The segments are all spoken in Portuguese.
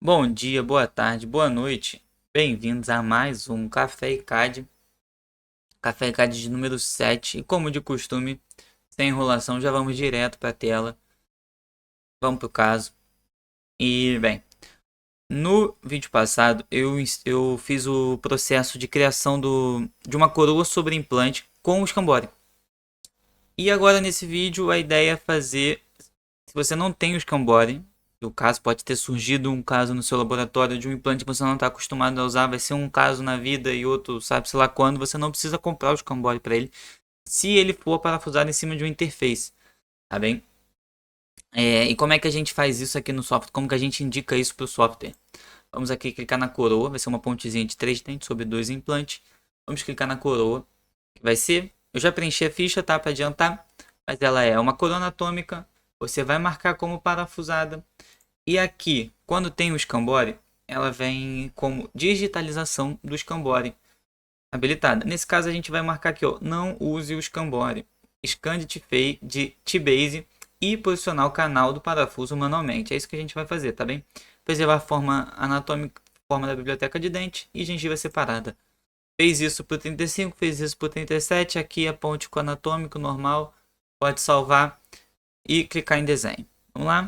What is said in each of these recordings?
Bom dia, boa tarde, boa noite. Bem-vindos a mais um Café e CAD. Café e CAD de número 7. E como de costume, sem enrolação, já vamos direto para a tela. Vamos para o caso. E, bem, no vídeo passado eu fiz o processo de criação de uma coroa sobre implante com o escambore. E agora nesse vídeo a ideia é fazer, se você não tem o escambore, o caso pode ter surgido um caso no seu laboratório de um implante que você não está acostumado a usar, vai ser um caso na vida e outro sabe-se lá quando, você não precisa comprar o escambore para ele, se ele for parafusado em cima de uma interface, tá bem? E como é que a gente faz isso aqui no software? Como que a gente indica isso para o software? Vamos aqui clicar na coroa, vai ser uma pontezinha de 3 dentes sobre dois implantes. Vamos clicar na coroa, que vai ser, eu já preenchi a ficha, tá, para adiantar, mas ela é uma coroa anatômica, você vai marcar como parafusada. E aqui, quando tem o escambore, ela vem como digitalização do escambore habilitada. Nesse caso, a gente vai marcar aqui, ó, não use o escambore. Scan de T-Base e posicionar o canal do parafuso manualmente. É isso que a gente vai fazer, tá bem? Preservar a forma anatômica, forma da biblioteca de dente e gengiva separada. Fez isso para o 35, fez isso para o 37. Aqui a ponte com o anatômico normal. Pode salvar e clicar em desenho. Vamos lá?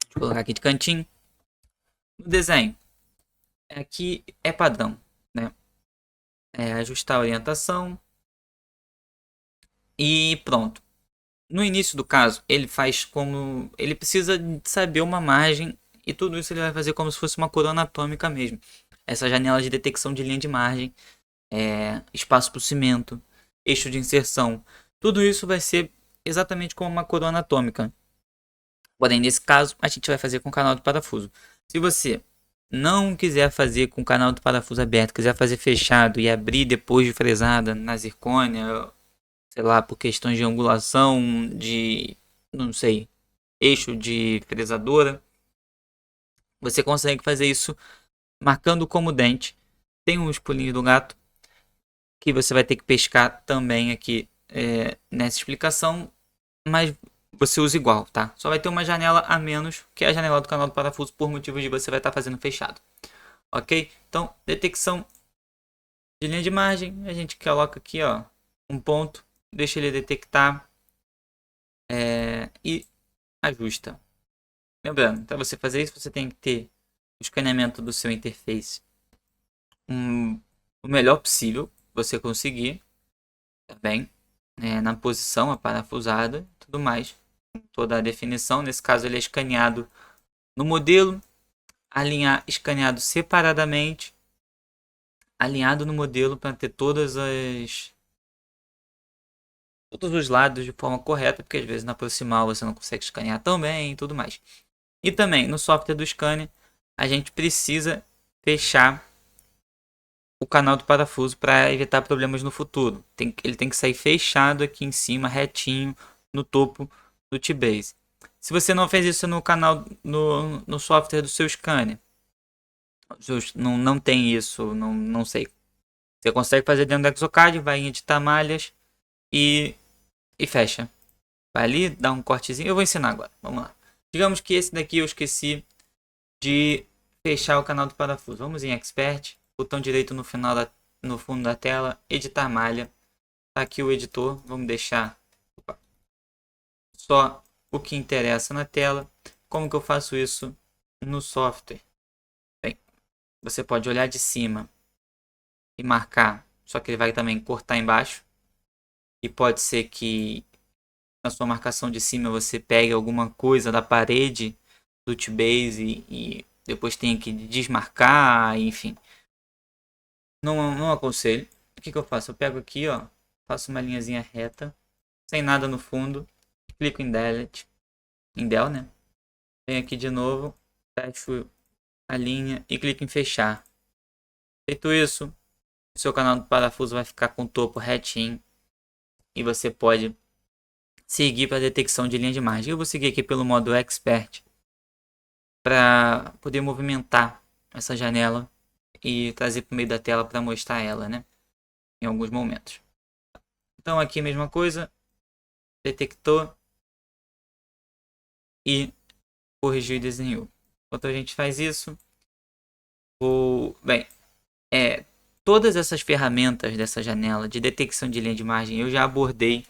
Deixa eu colocar aqui de cantinho. No desenho, aqui é padrão, né? É ajustar a orientação e pronto. No início do caso, ele faz como ele precisa saber uma margem e tudo isso ele vai fazer como se fosse uma coroa anatômica mesmo. Essa janela de detecção de linha de margem, espaço para o cimento, eixo de inserção, tudo isso vai ser exatamente como uma coroa anatômica. Porém, nesse caso, a gente vai fazer com o canal do parafuso. Se você não quiser fazer com o canal do parafuso aberto, quiser fazer fechado e abrir depois de fresada na zircônia, sei lá, por questões de angulação, de, não sei, eixo de fresadora, você consegue fazer isso marcando como dente. Tem uns pulinhos do gato que você vai ter que pescar também aqui nessa explicação, mas você usa igual, tá? Só vai ter uma janela a menos, que é a janela do canal do parafuso, por motivo de você vai estar fazendo fechado. Ok? Então, detecção de linha de margem, a gente coloca aqui, ó, um ponto, deixa ele detectar e ajusta. Lembrando, para você fazer isso, você tem que ter o escaneamento do seu interface o melhor possível, você conseguir, tá bem? Na posição, a parafusada, tudo mais, toda a definição. Nesse caso, ele é escaneado no modelo, alinhar escaneado separadamente, alinhado no modelo para ter todos os lados de forma correta, porque às vezes na proximal você não consegue escanear tão bem e tudo mais. E também no software do scanner, a gente precisa fechar o canal do parafuso para evitar problemas no futuro. Ele tem que sair fechado aqui em cima, retinho, no topo do T-Base. Se você não fez isso no canal, no software do seu scanner, não tem isso, não sei. Você consegue fazer dentro do Exocad, vai em editar malhas e fecha. Vai ali, dá um cortezinho. Eu vou ensinar agora, vamos lá. Digamos que esse daqui eu esqueci de fechar o canal do parafuso. Vamos em Expert, botão direito no fundo da tela, editar malha. Tá aqui o editor, vamos deixar só o que interessa na tela. Como que eu faço isso no software? Bem, você pode olhar de cima e marcar, só que ele vai também cortar embaixo. E pode ser que na sua marcação de cima você pegue alguma coisa da parede do T-Base e depois tenha que desmarcar, enfim. Não aconselho. O que eu faço? Eu pego aqui, ó, faço uma linhazinha reta, sem nada no fundo, clico em Delete, em Del, né? Venho aqui de novo, fecho a linha e clico em fechar. Feito isso, o seu canal do parafuso vai ficar com o topo retinho e você pode seguir para detecção de linha de margem. Eu vou seguir aqui pelo modo Expert para poder movimentar essa janela e trazer para o meio da tela para mostrar ela, né? Em alguns momentos. Então aqui a mesma coisa, detector e corrigiu e desenhou. Enquanto a gente faz isso, bem, todas essas ferramentas dessa janela de detecção de linha de margem eu já abordei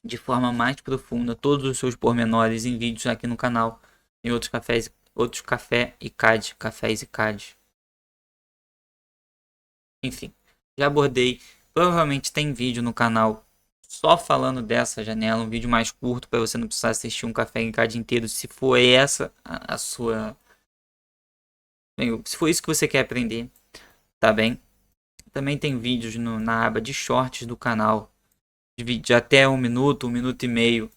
de forma mais profunda todos os seus pormenores em vídeos aqui no canal, em outros cafés e CAD. Enfim, já abordei. Provavelmente tem vídeo no canal só falando dessa janela, um vídeo mais curto para você não precisar assistir um café em CAD inteiro, se for essa a sua, se for isso que você quer aprender, tá bem? Também tem vídeos na aba de shorts do canal, de até 1 minuto, 1 minuto e meio,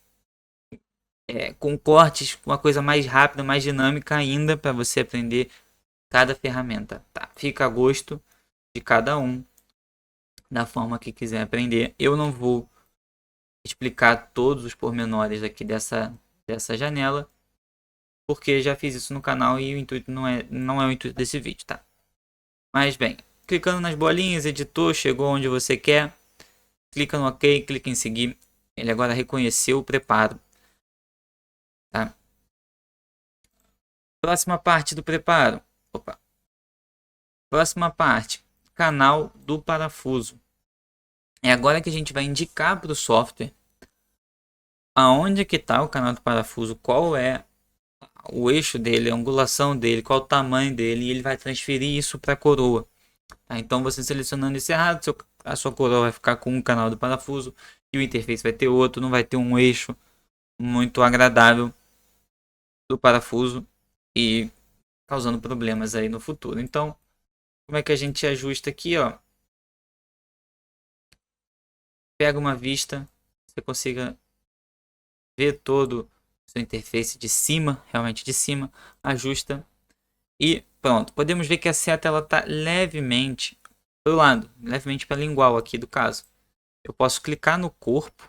com cortes, uma coisa mais rápida, mais dinâmica ainda para você aprender cada ferramenta, tá? Fica a gosto de cada um, da forma que quiser aprender. Eu não vou explicar todos os pormenores aqui dessa janela, porque já fiz isso no canal e o intuito não é o intuito desse vídeo, tá? Mas bem, clicando nas bolinhas, editor, chegou onde você quer, clica no OK, clica em seguir. Ele agora reconheceu o preparo, tá? Próxima parte do preparo. Próxima parte, canal do parafuso. É agora que a gente vai indicar para o software aonde que está o canal do parafuso, qual é o eixo dele, a angulação dele, qual o tamanho dele, e ele vai transferir isso para a coroa. Tá? Então você selecionando isso errado, a sua coroa vai ficar com um canal do parafuso e o interface vai ter outro, não vai ter um eixo muito agradável do parafuso e causando problemas aí no futuro. Então, como é que a gente ajusta aqui, ó? Pega uma vista, você consiga ver todo o seu interface de cima, realmente de cima, ajusta e pronto. Podemos ver que a seta ela tá levemente para o lado, levemente para a lingual aqui do caso. Eu posso clicar no corpo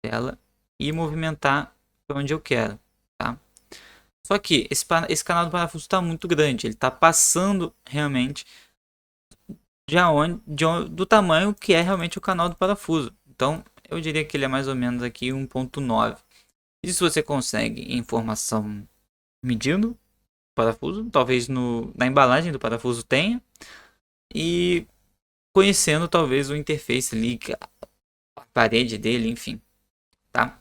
dela e movimentar para onde eu quero, tá? Só que esse canal do parafuso está muito grande, ele está passando realmente do tamanho que é realmente o canal do parafuso. Então eu diria que ele é mais ou menos aqui 1.9. Isso você consegue informação medindo o parafuso, talvez na embalagem do parafuso tenha, e conhecendo talvez o interface ali, a parede dele, enfim, tá?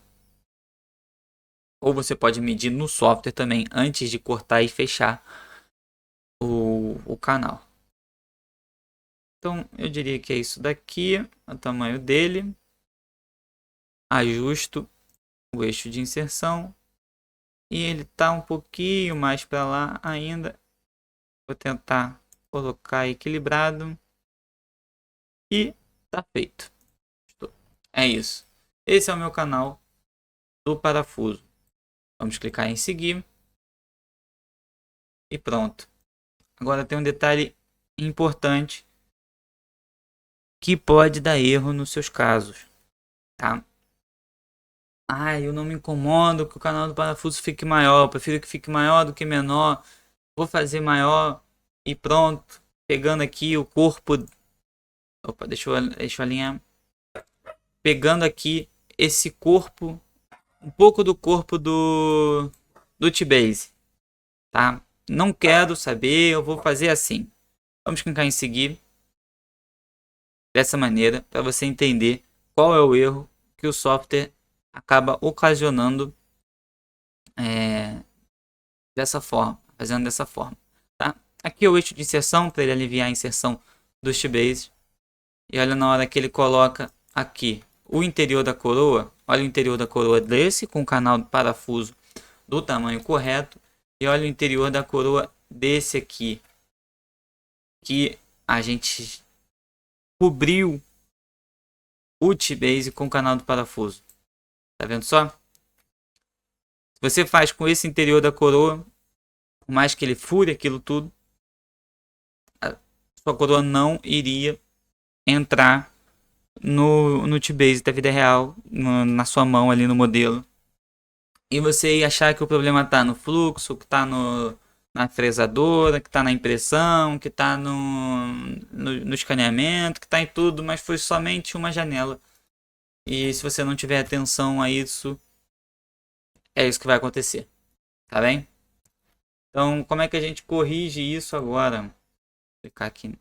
Ou você pode medir no software também antes de cortar e fechar o canal. Então eu diria que é isso daqui, o tamanho dele, ajusto o eixo de inserção e ele tá um pouquinho mais para lá ainda. Vou tentar colocar equilibrado e tá feito. É isso. Esse é o meu canal do parafuso. Vamos clicar em seguir e pronto. Agora tem um detalhe importante que pode dar erro nos seus casos, tá? Eu não me incomodo que o canal do parafuso fique maior, eu prefiro que fique maior do que menor. Vou fazer maior e pronto. Pegando aqui o corpo. Opa, deixa eu alinhar. Pegando aqui esse corpo, um pouco do corpo do T-Base, tá? Não quero saber, eu vou fazer assim. Vamos clicar em seguir dessa maneira para você entender qual é o erro que o software acaba ocasionando dessa forma, fazendo dessa forma, tá? Aqui é o eixo de inserção para ele aliviar a inserção dos T-Base. E olha na hora que ele coloca aqui o interior da coroa, olha o interior da coroa desse com o canal do parafuso do tamanho correto e olha o interior da coroa desse aqui que a gente cobriu o T-Base com o canal do parafuso. Tá vendo só? Se você faz com esse interior da coroa, por mais que ele fure aquilo tudo, a sua coroa não iria entrar no T-Base da vida real, na sua mão ali no modelo. E você ia achar que o problema está no fluxo, que está na fresadora, que está na impressão, que está no escaneamento, que está em tudo, mas foi somente uma janela. E se você não tiver atenção a isso, é isso que vai acontecer. tá bem? Então, como é que a gente corrige isso agora? Vou clicar aqui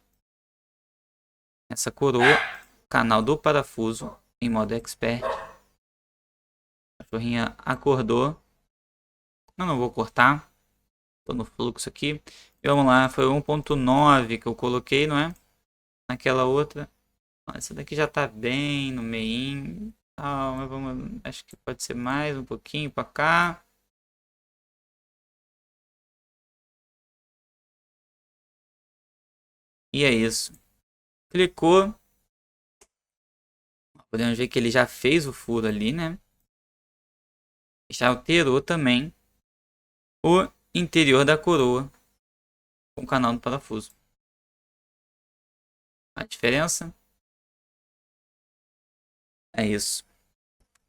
nessa coroa, canal do parafuso, em modo expert. A cachorrinha acordou. Eu não vou cortar. Tô no fluxo aqui. E vamos lá, foi 1.9 que eu coloquei, não é? Naquela outra. Essa daqui já tá bem no meinho. Mas vamos, acho que pode ser mais um pouquinho para cá. E é isso. Clicou. Podemos ver que ele já fez o furo ali, né? Já alterou também o interior da coroa com o canal do parafuso. A diferença é isso.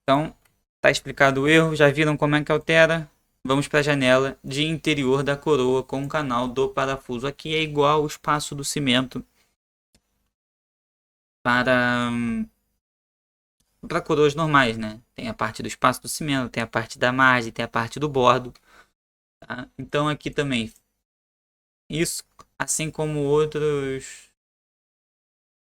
Então, tá explicado o erro. Já viram como é que altera? Vamos para a janela de interior da coroa com o canal do parafuso. Aqui é igual o espaço do cimento para coroas normais, né? Tem a parte do espaço do cimento, tem a parte da margem, tem a parte do bordo. Tá? Então aqui também, isso assim como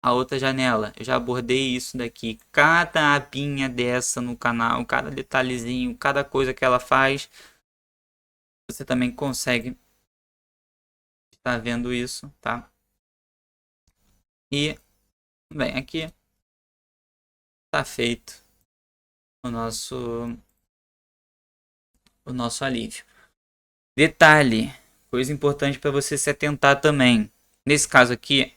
a outra janela, eu já abordei isso daqui. Cada abinha dessa no canal, cada detalhezinho, cada coisa que ela faz, você também consegue estar vendo isso, tá? E bem, aqui tá feito o nosso alívio. Detalhe, coisa importante para você se atentar também. Nesse caso aqui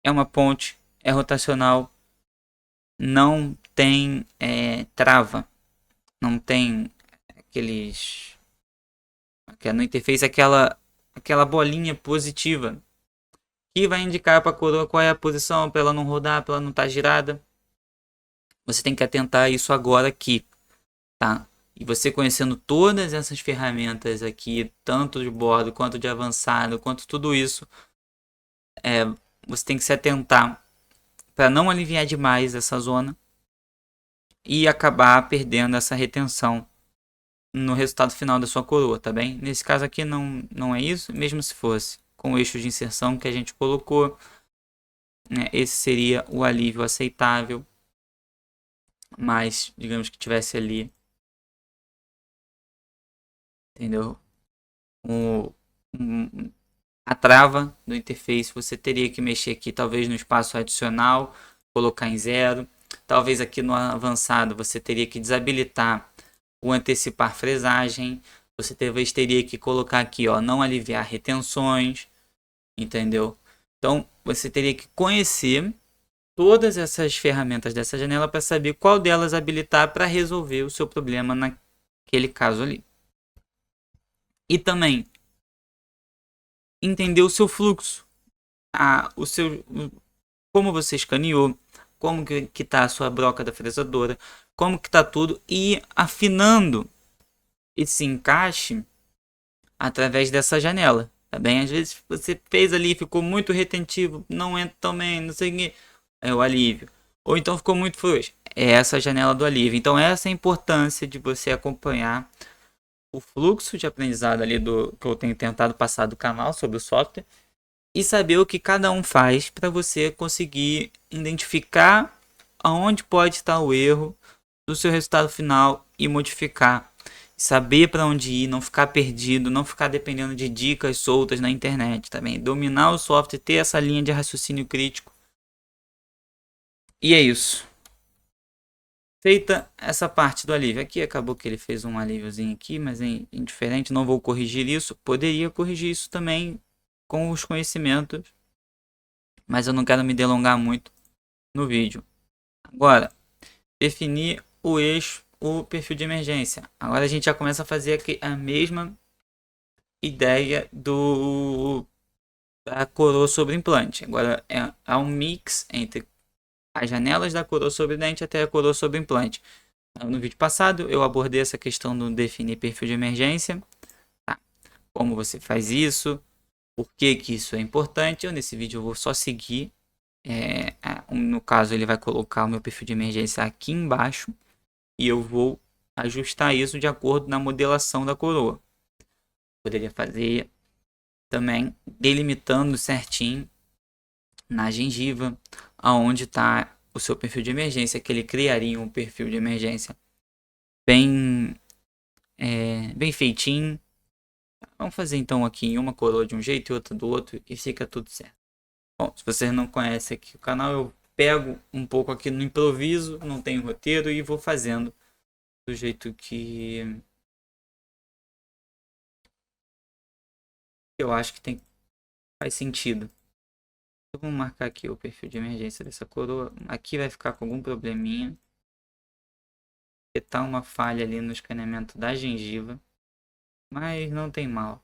é uma ponte, é rotacional, não tem trava, não tem aqueles, no interface aquela bolinha positiva que vai indicar para a coroa qual é a posição para ela não rodar, para ela não estar girada. Você tem que atentar a isso agora aqui, tá? E você conhecendo todas essas ferramentas aqui, tanto de bordo quanto de avançado, quanto tudo isso, você tem que se atentar para não aliviar demais essa zona e acabar perdendo essa retenção no resultado final da sua coroa, tá bem? Nesse caso aqui não é isso, mesmo se fosse com o eixo de inserção que a gente colocou, né, esse seria o alívio aceitável, mas digamos que tivesse ali, entendeu? O, um, a trava do interface, você teria que mexer aqui talvez no espaço adicional, colocar em 0, talvez aqui no avançado você teria que desabilitar o antecipar fresagem, você talvez teria que colocar aqui, ó, não aliviar retenções, entendeu? Então você teria que conhecer todas essas ferramentas dessa janela para saber qual delas habilitar para resolver o seu problema naquele caso ali. E também entender o seu fluxo, como você escaneou, como que tá a sua broca da fresadora, como que tá tudo e afinando esse encaixe através dessa janela, tá bem? Às vezes você fez ali, ficou muito retentivo, não entra também, não sei o que, é o alívio. Ou então ficou muito frouxo, é essa janela do alívio. Então essa é a importância de você acompanhar o fluxo de aprendizado ali do que eu tenho tentado passar do canal sobre o software e saber o que cada um faz para você conseguir identificar aonde pode estar o erro do seu resultado final e modificar. Saber para onde ir, não ficar perdido, não ficar dependendo de dicas soltas na internet também. Dominar o software, ter essa linha de raciocínio crítico. E é isso. Feita essa parte do alívio. Aqui acabou que ele fez um alíviozinho aqui, mas é indiferente, não vou corrigir isso. Poderia corrigir isso também com os conhecimentos, mas eu não quero me delongar muito no vídeo. Agora, definir o eixo, o perfil de emergência. Agora a gente já começa a fazer a mesma ideia da coroa sobre implante. Agora é um mix entre as janelas da coroa sobre dente até a coroa sobre implante. No vídeo passado eu abordei essa questão do definir perfil de emergência, tá? Como você faz isso, por que que isso é importante. Nesse vídeo eu vou só seguir. No caso ele vai colocar o meu perfil de emergência aqui embaixo e eu vou ajustar isso de acordo na modelação da coroa. Poderia fazer também delimitando certinho na gengiva aonde está o seu perfil de emergência, que ele criaria um perfil de emergência bem, bem feitinho. Vamos fazer então aqui uma coroa de um jeito e outra do outro e fica tudo certo. Bom, se vocês não conhecem aqui o canal, eu pego um pouco aqui no improviso, não tenho roteiro e vou fazendo do jeito que eu acho que faz sentido. Eu vou marcar aqui o perfil de emergência dessa coroa. Aqui vai ficar com algum probleminha. Tá uma falha ali no escaneamento da gengiva, mas não tem mal.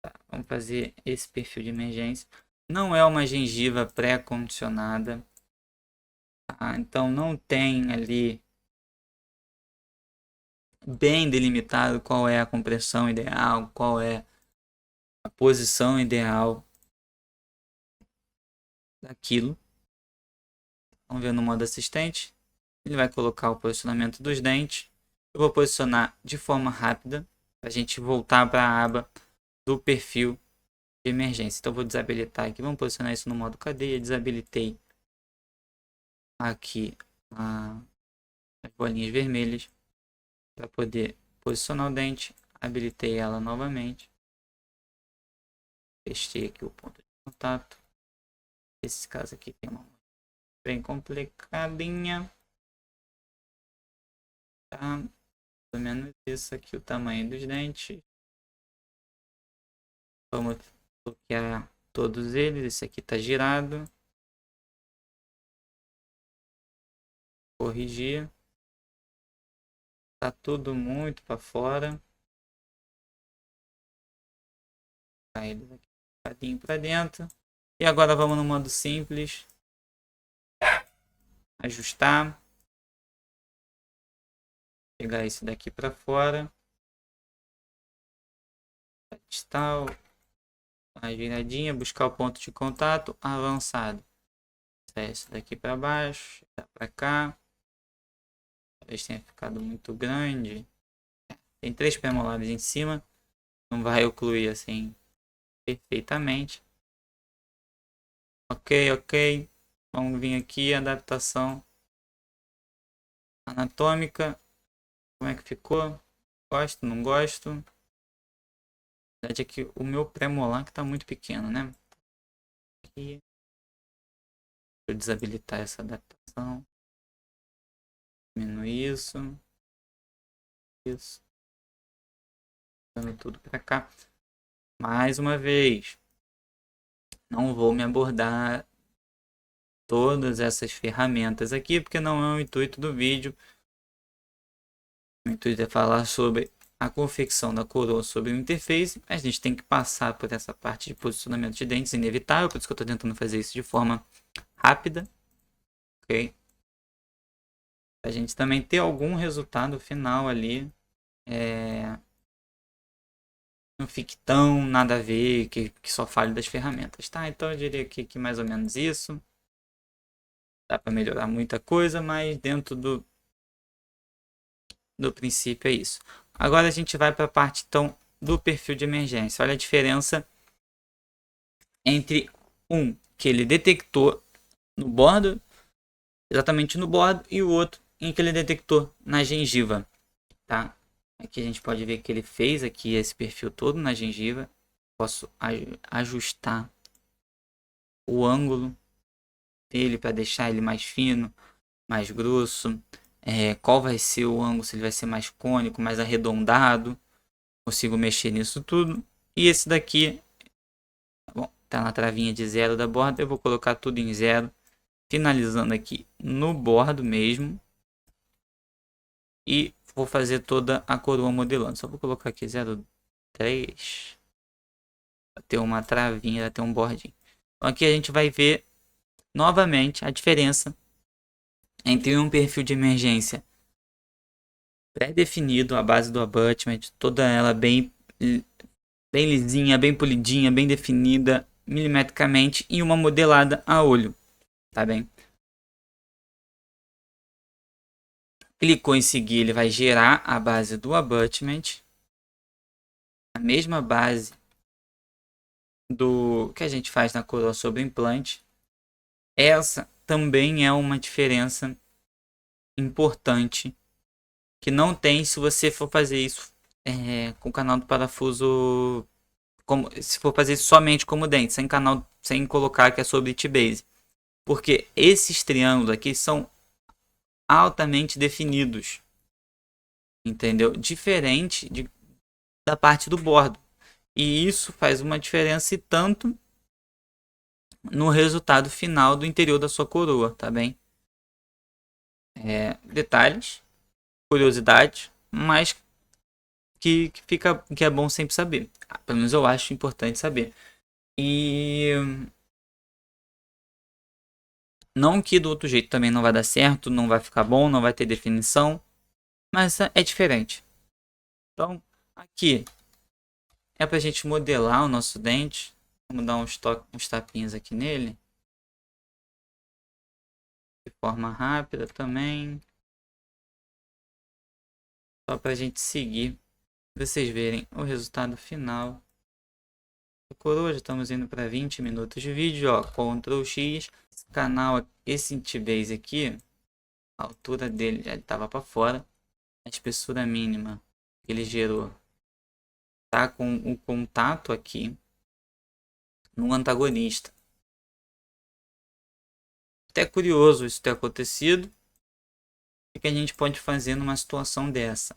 Tá, vamos fazer esse perfil de emergência. Não é uma gengiva pré-condicionada, tá? Então não tem ali bem delimitado qual é a compressão ideal, qual é a posição ideal daquilo. Vamos ver no modo assistente. Ele vai colocar o posicionamento dos dentes. Eu vou posicionar de forma rápida para a gente voltar para a aba do perfil de emergência. Então vou desabilitar aqui. Vamos posicionar isso no modo cadeia. Desabilitei aqui as bolinhas vermelhas para poder posicionar o dente. Habilitei ela novamente. Fechei aqui o ponto de contato. Esse caso aqui tem uma bem complicadinha. Tá? Pelo menos isso aqui, o tamanho dos dentes. Vamos bloquear todos eles. Esse aqui está girado. Corrigir. Tá tudo muito para fora. Tá eles aqui um bocadinho para dentro. E agora vamos no modo simples. Ajustar. Pegar esse daqui para fora. Está a giradinha, buscar o ponto de contato avançado. Esse daqui para baixo, para cá. Talvez tenha ficado muito grande. Tem 3 premolares em cima. Não vai ocluir assim perfeitamente. Ok. Vamos vir aqui, adaptação anatômica. Como é que ficou? Gosto, não gosto. A verdade é que o meu premolar que está muito pequeno, né? Aqui. Deixa eu desabilitar essa adaptação. Diminuir isso. Isso. Dando tudo para cá. Mais uma vez. Não vou me abordar todas essas ferramentas aqui, porque não é o intuito do vídeo. O intuito é falar sobre a confecção da coroa sobre o interface. A gente tem que passar por essa parte de posicionamento de dentes, inevitável, por isso que eu estou tentando fazer isso de forma rápida. Ok? A gente também ter algum resultado final ali. Não fique tão nada a ver, que só fale das ferramentas, tá? Então eu diria que mais ou menos isso. Dá para melhorar muita coisa, mas dentro do princípio é isso. Agora a gente vai para a parte então do perfil de emergência. Olha a diferença entre um que ele detectou no bordo, exatamente no bordo, e o outro em que ele detectou na gengiva, tá? Aqui a gente pode ver que ele fez aqui esse perfil todo na gengiva. Posso ajustar o ângulo dele para deixar ele mais fino, mais grosso. Qual vai ser o ângulo, se ele vai ser mais cônico, mais arredondado. Consigo mexer nisso tudo. E esse daqui, bom, tá na travinha de 0 da borda. Eu vou colocar tudo em 0, finalizando aqui no bordo mesmo. E vou fazer toda a coroa modelando. Só vou colocar aqui 0,3. Vai ter uma travinha, vai ter um bordinho. Então aqui a gente vai ver novamente a diferença entre um perfil de emergência pré-definido, a base do abutment, toda ela bem lisinha, bem polidinha, bem definida milimetricamente, e uma modelada a olho, tá bem? Clicou em seguir, ele vai gerar a base do abutment. a mesma base do que a gente faz na coroa sobre o implante. Essa também é uma diferença importante que não tem se você for fazer isso com o canal do parafuso, como, se for fazer isso somente como dente, sem canal, sem colocar que é sobre T-base. Porque esses triângulos aqui são altamente definidos, entendeu? Diferente da parte do bordo. E isso faz uma diferença e tanto no resultado final do interior da sua coroa, tá bem? Detalhes, curiosidade, mas que é bom sempre saber. Pelo menos eu acho importante saber. E não que do outro jeito também não vai dar certo, não vai ficar bom, não vai ter definição, mas é diferente. Então, aqui é pra gente modelar o nosso dente. Vamos dar uns tapinhas aqui nele. De forma rápida também. Só pra gente seguir. Pra vocês verem o resultado final. A coroa, já estamos indo para 20 minutos de vídeo. Ó, Ctrl X. Esse canal, esse T-base aqui, a altura dele já estava para fora. A espessura mínima que ele gerou tá com o contato aqui no antagonista. Até curioso isso ter acontecido. O que a gente pode fazer numa situação dessa?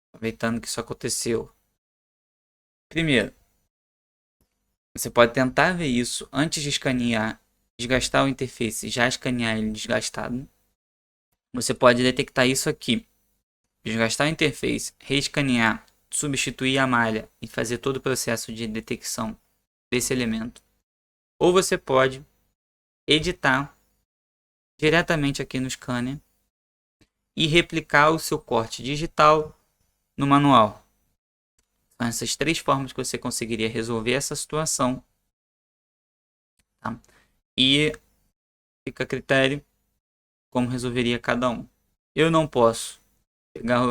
Aproveitando que isso aconteceu. Primeiro, você pode tentar ver isso antes de escanear, desgastar o interface, já escanear ele desgastado. Você pode detectar isso aqui, desgastar a interface, reescanear, substituir a malha e fazer todo o processo de detecção desse elemento. Ou você pode editar diretamente aqui no scanner e replicar o seu corte digital no manual. São essas três formas que você conseguiria resolver essa situação. Tá? E fica a critério como resolveria cada um. Eu não posso pegar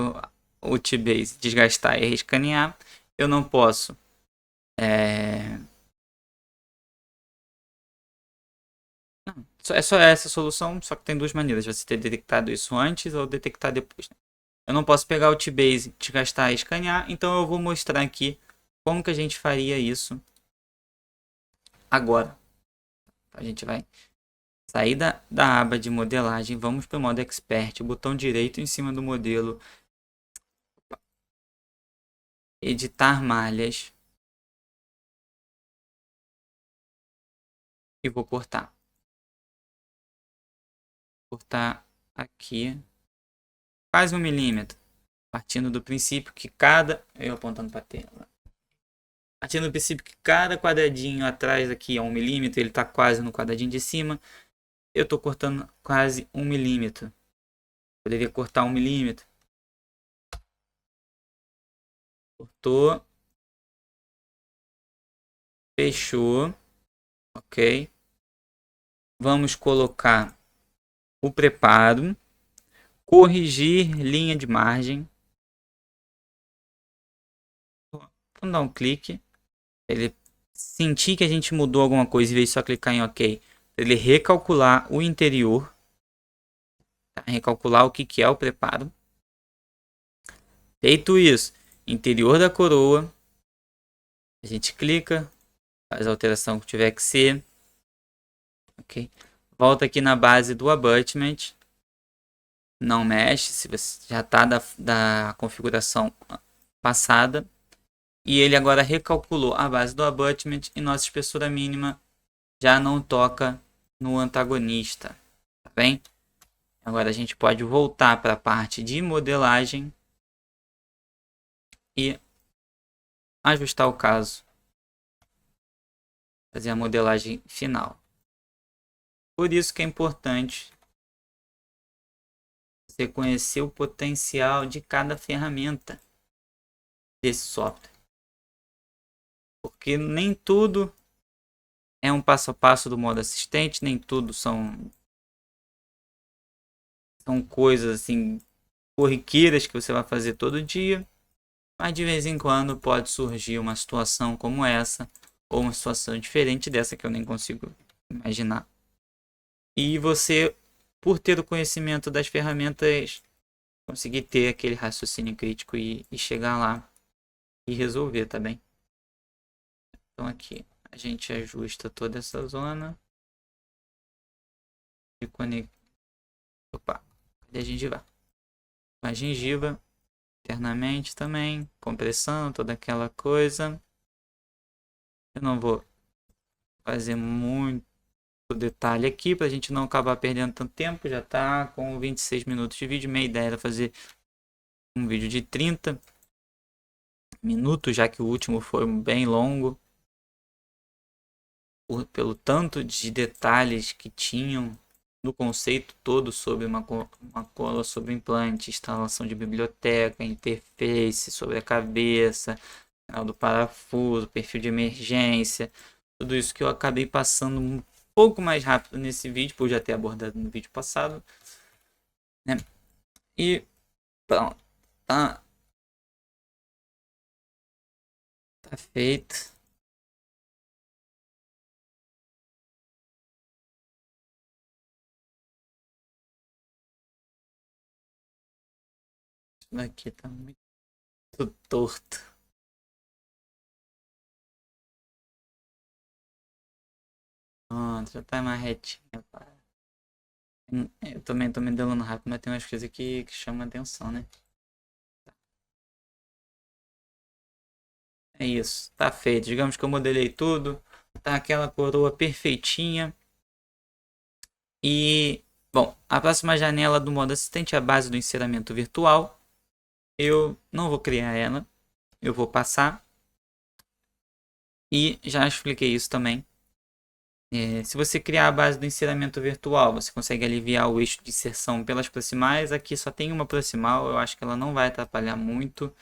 o T-base, desgastar e reescanear. Eu não posso é só essa solução, só que tem duas maneiras. Você ter detectado isso antes ou detectar depois. Né? Eu não posso pegar o T-base, desgastar e escanear, então eu vou mostrar aqui como que a gente faria isso agora. A gente vai sair da aba de modelagem, vamos para o modo Expert, botão direito em cima do modelo, editar malhas e vou cortar. Cortar aqui quase 1 milímetro, partindo do princípio que eu apontando para a tela. Partindo do princípio que cada quadradinho atrás aqui é 1 milímetro, ele está quase no quadradinho de cima. Eu estou cortando quase 1 milímetro. Poderia cortar 1 milímetro. Cortou. Fechou. Ok. Vamos colocar o preparo. Corrigir linha de margem. Vamos dar um clique. Ele sentir que a gente mudou alguma coisa e veio só clicar em OK. Ele recalcular o interior. Tá? Recalcular o que é o preparo. Feito isso, interior da coroa. A gente clica. Faz a alteração que tiver que ser. Ok. Volta aqui na base do abutment. Não mexe se você já está da configuração passada. E ele agora recalculou a base do abutment e nossa espessura mínima já não toca no antagonista. Tá bem? Agora a gente pode voltar para a parte de modelagem e ajustar o caso. Fazer a modelagem final. Por isso que é importante você conhecer o potencial de cada ferramenta desse software. Porque nem tudo é um passo a passo do modo assistente, nem tudo são coisas assim corriqueiras que você vai fazer todo dia. Mas de vez em quando pode surgir uma situação como essa, ou uma situação diferente dessa que eu nem consigo imaginar. E você, por ter o conhecimento das ferramentas, conseguir ter aquele raciocínio crítico e chegar lá e resolver, tá bem? Então aqui a gente ajusta toda essa zona de conexão. Opa, cadê a gengiva? A gengiva internamente também, compressão, toda aquela coisa. Eu não vou fazer muito detalhe aqui para a gente não acabar perdendo tanto tempo. Já está com 26 minutos de vídeo. Minha ideia era fazer um vídeo de 30 minutos, já que o último foi bem longo. Pelo tanto de detalhes que tinham no conceito todo sobre uma cola sobre implante, instalação de biblioteca, interface sobre a cabeça, canal do parafuso, perfil de emergência, tudo isso que eu acabei passando um pouco mais rápido nesse vídeo, por já ter abordado no vídeo passado, né? E pronto, tá feito. Isso daqui tá muito torto. Pronto, já tá mais retinho. Eu também tô me delando rápido, mas tem umas coisas que chamam a atenção, né? É isso, tá feito. Digamos que eu modelei tudo, tá aquela coroa perfeitinha. E, bom, a próxima janela do modo assistente é a base do encerramento virtual. Eu não vou criar ela, eu vou passar. E já expliquei isso também. Se você criar a base do encerramento virtual, você consegue aliviar o eixo de inserção pelas proximais. Aqui só tem uma proximal, eu acho que ela não vai atrapalhar muito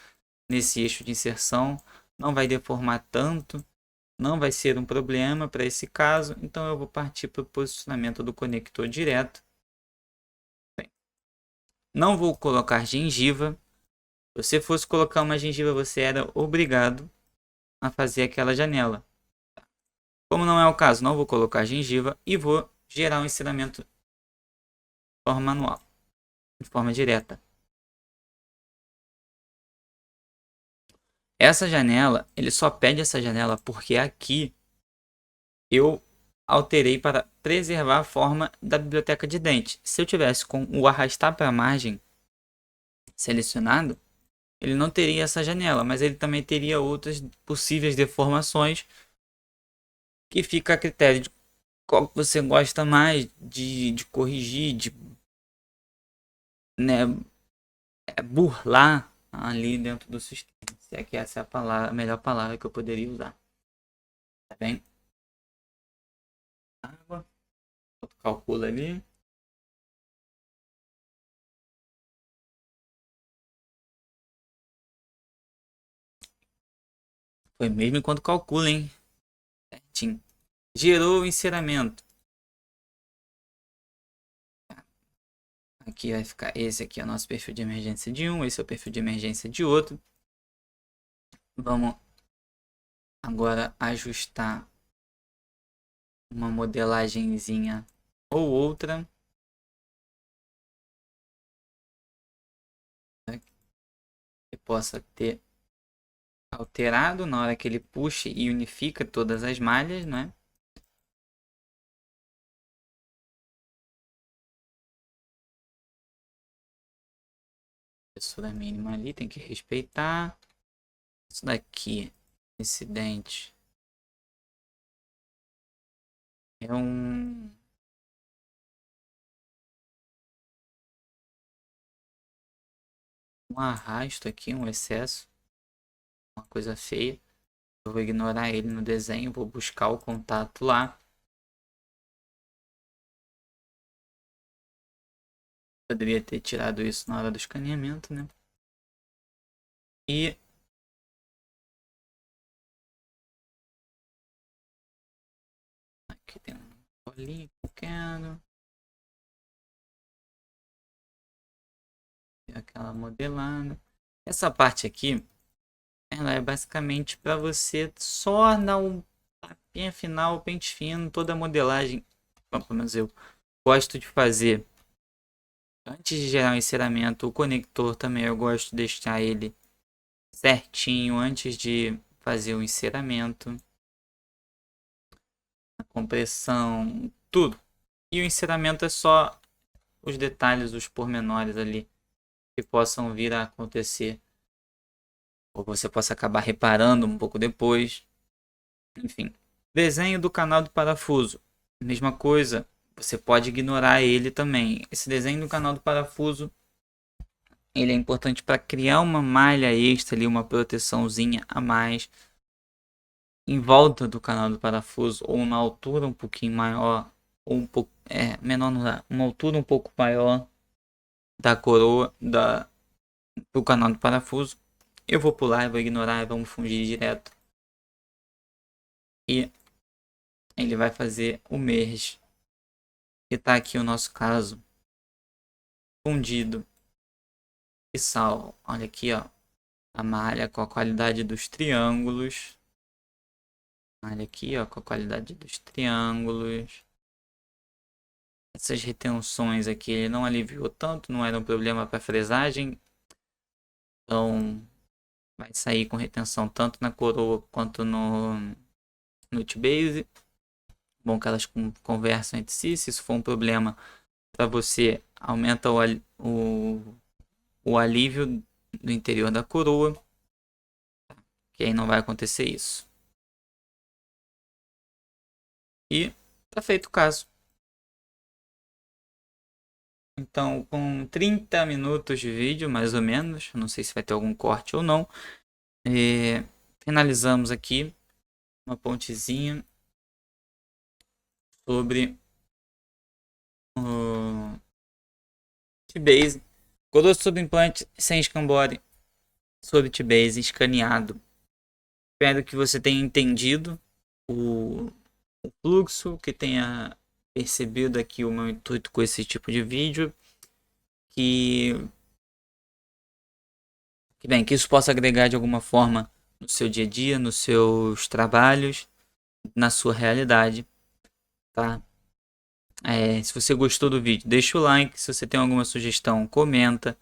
nesse eixo de inserção. Não vai deformar tanto, não vai ser um problema para esse caso. Então eu vou partir para o posicionamento do conector direto. Bem, não vou colocar gengiva. Se você fosse colocar uma gengiva, você era obrigado a fazer aquela janela. Como não é o caso, não vou colocar gengiva e vou gerar um ensinamento de forma manual, de forma direta. Essa janela, ele só pede essa janela porque aqui eu alterei para preservar a forma da biblioteca de dente. Se eu tivesse com o arrastar para a margem selecionado, ele não teria essa janela, mas ele também teria outras possíveis deformações que fica a critério de qual você gosta mais de corrigir, de, né, burlar ali dentro do sistema. Se é que essa é a palavra, a melhor palavra que eu poderia usar. Tá bem? Água. Calcula ali. Foi mesmo enquanto calcula, hein? Certinho. Gerou o encerramento. Aqui vai ficar esse aqui é o nosso perfil de emergência de um, esse é o perfil de emergência de outro. Vamos agora ajustar uma modelagenzinha ou outra. Né, que possa ter alterado na hora que ele puxa e unifica todas as malhas, né? Espessura mínima ali, tem que respeitar. Isso daqui, esse dente, é um arrasto aqui, um excesso, uma coisa feia. Eu vou ignorar ele no desenho, vou buscar o contato lá. Poderia ter tirado isso na hora do escaneamento, né? E aqui tem uma bolinha que eu quero. Tem aquela modelada. Essa parte aqui ela é basicamente para você só dar um tapinha final, pente fino, toda a modelagem. Bom, pelo menos eu gosto de fazer antes de gerar o enceramento. O conector também eu gosto de deixar ele certinho antes de fazer o enceramento, a compressão, tudo. E o enceramento é só os detalhes, os pormenores ali que possam vir a acontecer, ou você possa acabar reparando um pouco depois. Enfim, desenho do canal do parafuso, mesma coisa, você pode ignorar ele também. Esse desenho do canal do parafuso, ele é importante para criar uma malha extra ali, uma proteçãozinha a mais em volta do canal do parafuso, ou na altura um pouquinho maior, ou um pouco menor, não dá, uma altura um pouco maior da coroa do canal do parafuso. Eu vou pular, vou ignorar, vamos fungir direto. E ele vai fazer o merge. E tá aqui o nosso caso fundido e sal. Olha aqui, ó, a malha com a qualidade dos triângulos. Olha aqui, ó, com a qualidade dos triângulos. Essas retenções aqui ele não aliviou tanto, não era um problema para fresagem. Então vai sair com retenção tanto na coroa quanto no T-Base. Bom que elas conversam entre si. Se isso for um problema para você, aumenta o alívio do interior da coroa. Que aí não vai acontecer isso. E tá feito o caso. Então, com 30 minutos de vídeo, mais ou menos, não sei se vai ter algum corte ou não, finalizamos aqui uma pontezinha sobre o T-Base. Coroa sobre implante sem escambore sobre T-Base escaneado. Espero que você tenha entendido o fluxo, que tenha percebido aqui o meu intuito com esse tipo de vídeo, que isso possa agregar de alguma forma no seu dia a dia, nos seus trabalhos, na sua realidade, tá? Se você gostou do vídeo, deixa o like. Se você tem alguma sugestão, comenta.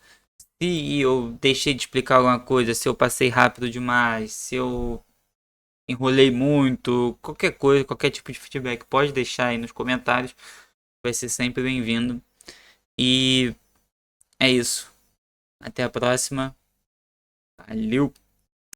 Se eu deixei de explicar alguma coisa, se eu passei rápido demais, se eu enrolei muito, qualquer coisa, qualquer tipo de feedback, pode deixar aí nos comentários. Vai ser sempre bem-vindo. E é isso. Até a próxima. Valeu!